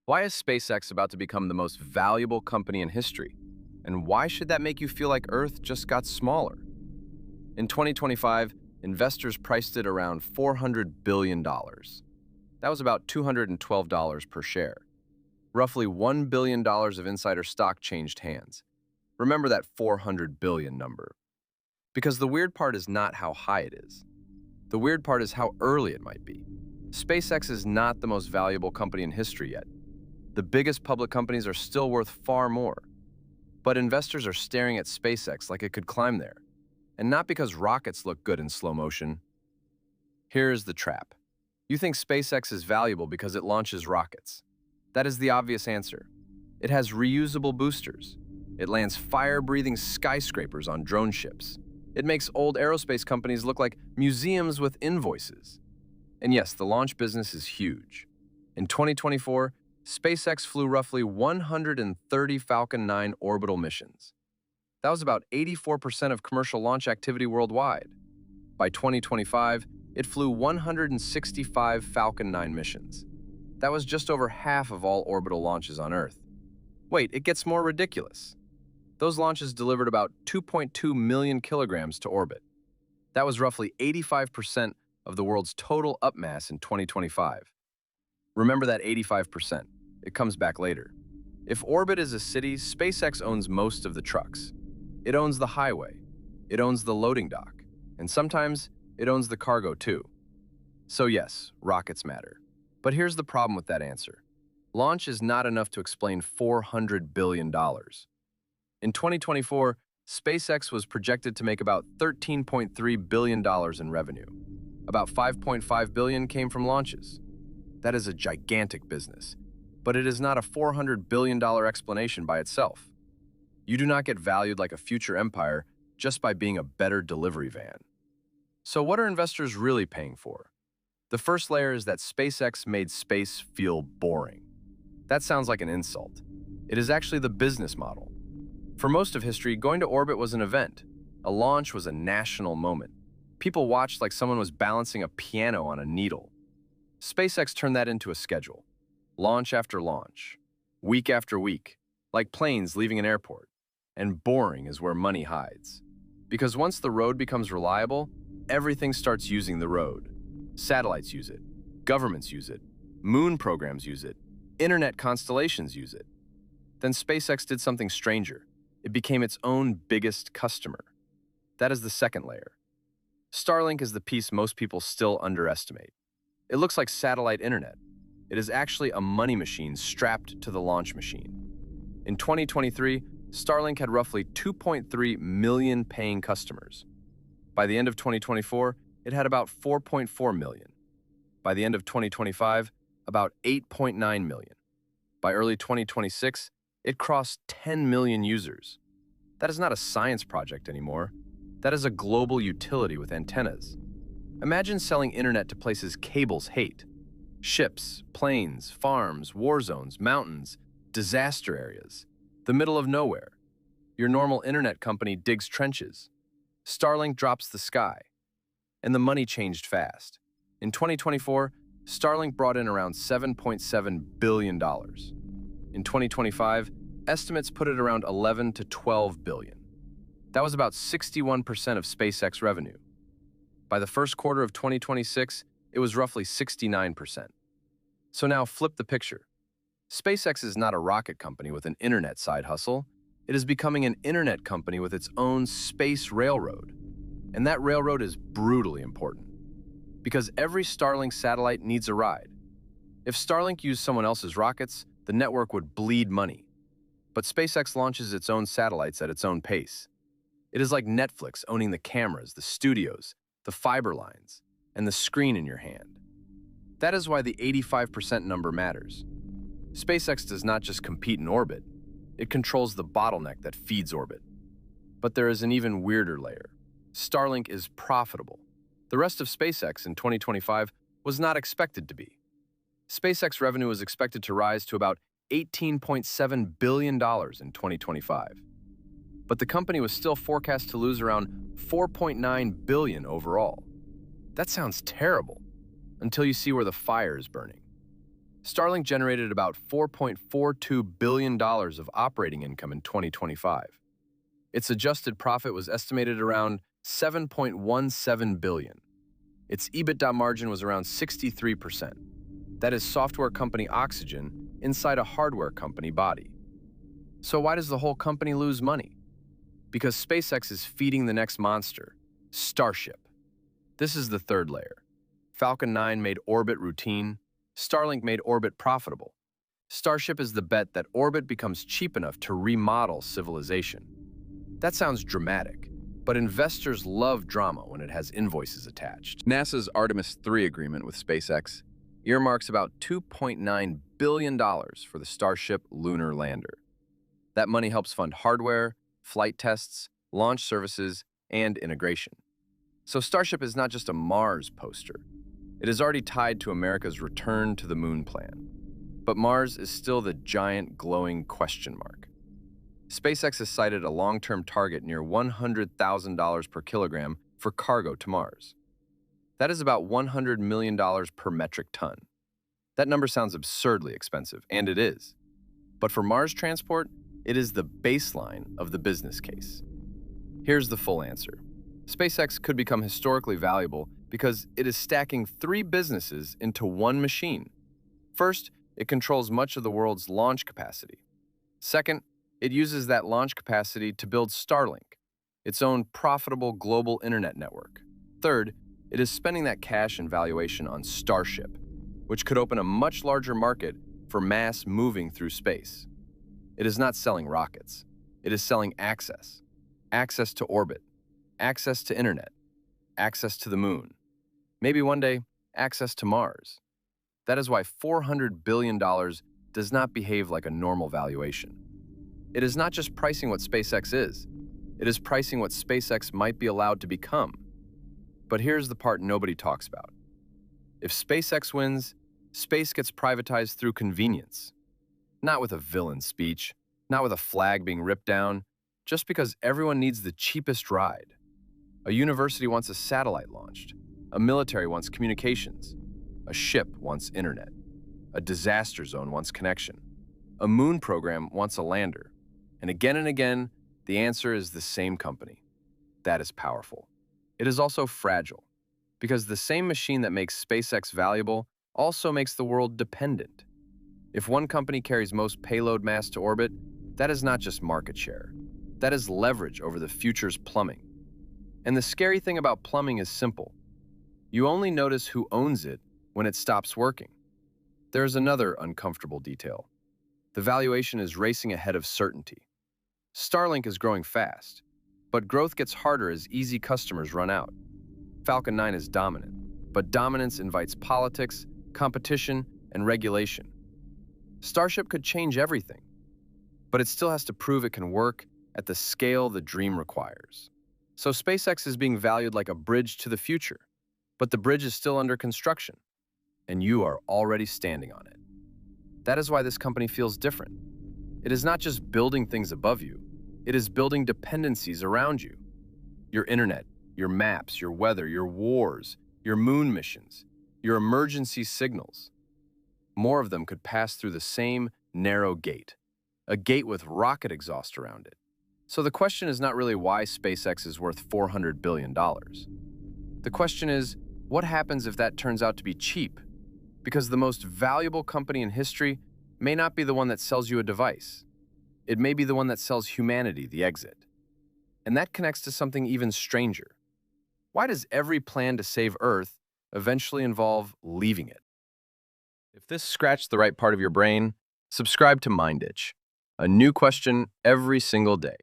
Why is SpaceX about to become the most valuable company in history? And why should that make you feel like Earth just got smaller? In 2025, investors priced it around $400 billion. That was about $212 per share. Roughly $1 billion of insider stock changed hands. Remember that 400 billion number. Because the weird part is not how high it is. The weird part is how early it might be. SpaceX is not the most valuable company in history yet. The biggest public companies are still worth far more. But investors are staring at SpaceX like it could climb there. And not because rockets look good in slow motion. Here's the trap. You think SpaceX is valuable because it launches rockets. That is the obvious answer. It has reusable boosters. It lands fire-breathing skyscrapers on drone ships. It makes old aerospace companies look like museums with invoices. And yes, the launch business is huge. In 2024, SpaceX flew roughly 130 Falcon 9 orbital missions. That was about 84% of commercial launch activity worldwide. By 2025, it flew 165 Falcon 9 missions. That was just over half of all orbital launches on Earth. Wait, it gets more ridiculous. Those launches delivered about 2.2 million kilograms to orbit. That was roughly 85% of the world's total upmass in 2025. Remember that 85%. It comes back later. If orbit is a city, SpaceX owns most of the trucks. It owns the highway. It owns the loading dock. And sometimes it owns the cargo too. So yes, rockets matter. But here's the problem with that answer. Launch is not enough to explain $400 billion. In 2024, SpaceX was projected to make about $13.3 billion in revenue. About $5.5 billion came from launches. That is a gigantic business, but it is not a $400 billion explanation by itself. You do not get valued like a future empire just by being a better delivery van. So what are investors really paying for? The first layer is that SpaceX made space feel boring. That sounds like an insult. It is actually the business model. For most of history, going to orbit was an event. A launch was a national moment. People watched like someone was balancing a piano on a needle. SpaceX turned that into a schedule. Launch after launch. Week after week. Like planes leaving an airport. And boring is where money hides. Because once the road becomes reliable, everything starts using the road. Satellites use it. Governments use it. Moon programs use it. Internet constellations use it. Then SpaceX did something stranger. It became its own biggest customer. That is the second layer. Starlink is the piece most people still underestimate. It looks like satellite internet. It is actually a money machine strapped to the launch machine. In 2023, Starlink had roughly 2.3 million paying customers. By the end of 2024, it had about 4.4 million. By the end of 2025, about 8.9 million. By early 2026, it crossed 10 million users. That is not a science project anymore. That is a global utility with antennas. Imagine selling internet to places cables hate. Ships, planes, farms, war zones, mountains, disaster areas, the middle of nowhere. Your normal internet company digs trenches. Starlink drops the sky. And the money changed fast. In 2024, Starlink brought in around $7.7 billion. In 2025, estimates put it around 11 to 12 billion. That was about 61% of SpaceX revenue. By the first quarter of 2026, it was roughly 69%. So now flip the picture. SpaceX is not a rocket company with an internet side hustle. It is becoming an internet company with its own space railroad. And that railroad is brutally important. Because every Starlink satellite needs a ride. If Starlink used someone else's rockets, the network would bleed money. But SpaceX launches its own satellites at its own pace. It is like Netflix owning the cameras, the studios, the fiber lines, and the screen in your hand. That is why the 85% number matters. SpaceX does not just compete in orbit, it controls the bottleneck that feeds orbit. But there is an even weirder layer. Starlink is profitable. The rest of SpaceX in 2025 was not expected to be. SpaceX revenue was expected to rise to about $18.7 billion in 2025. But the company was still forecast to lose around $4.9 billion overall. That sounds terrible, until you see where the fire is burning. Starlink generated about $4.42 billion of operating income in 2025. Its adjusted profit was estimated around $7.17 billion. Its EBITDA margin was around 63%. That is software company oxygen inside a hardware company body. So why does the whole company lose money? Because SpaceX is feeding the next monster, Starship. This is the third layer. Falcon 9 made orbit routine. Starlink made orbit profitable. Starship is the bet that orbit becomes cheap enough to remodel civilization. That sounds dramatic, but investors love drama when it has invoices attached. NASA's Artemis 3 agreement with SpaceX earmarks about $2.9 billion for the Starship lunar lander. That money helps fund hardware, flight tests, launch services, and integration. So Starship is not just a Mars poster. It is already tied to America's return to the moon plan. But Mars is still the giant glowing question mark. SpaceX has cited a long-term target near $100,000 per kilogram for cargo to Mars. That is about $100 million per metric ton. That number sounds absurdly expensive, and it is. But for Mars transport, it is the baseline of the business case. Here's the full answer. SpaceX could become historically valuable because it is stacking 3 businesses into one machine. First, it controls much of the world's launch capacity. Second, it uses that launch capacity to build Starlink, its own profitable global internet network. Third, it is spending that cash and valuation on Starship, which could open a much larger market for mass moving through space. It is not selling rockets. It is selling access. Access to orbit. Access to internet. Access to the moon. Maybe one day, access to Mars. That is why $400 billion does not behave like a normal valuation. It is not just pricing what SpaceX is. It is pricing what SpaceX might be allowed to become. But here's the part nobody talks about. If SpaceX wins, space gets privatized through convenience. Not with a villain speech, not with a flag being ripped down, just because everyone needs the cheapest ride. A university wants a satellite launched. A military wants communications. A ship wants internet. A disaster zone wants connection. A moon program wants a lander. And again, the answer is the same company. That is powerful. It is also fragile, because the same machine that makes SpaceX valuable also makes the world dependent. If one company carries most payload mass to orbit, that is not just market share. That is leverage over the future's plumbing. And the scary thing about plumbing is simple. You only notice who owns it when it stops working. There is another uncomfortable detail. The valuation is racing ahead of certainty. Starlink is growing fast, but growth gets harder as easy customers run out. Falcon 9 is dominant, but dominance invites politics, competition, and regulation. Starship could change everything, but it still has to prove it can work at the scale the dream requires. So SpaceX is being valued like a bridge to the future, but the bridge is still under construction, and you are already standing on it. That is why this company feels different. It is not just building things above you, it is building dependencies around you. Your internet, your maps, your weather, your wars, your moon missions, your emergency signals. More of them could pass through the same narrow gate, a gate with rocket exhaust around it. So the question is not really why SpaceX is worth $400 billion. The question is, what happens if that turns out to be cheap? Because the most valuable company in history may not be the one that sells you a device. It may be the one that sells humanity the exit. And that connects to something even stranger. Why does every plan to save Earth eventually involve leaving it? If this scratched the right part of your brain, subscribe to Mind Itch. A new question every single day.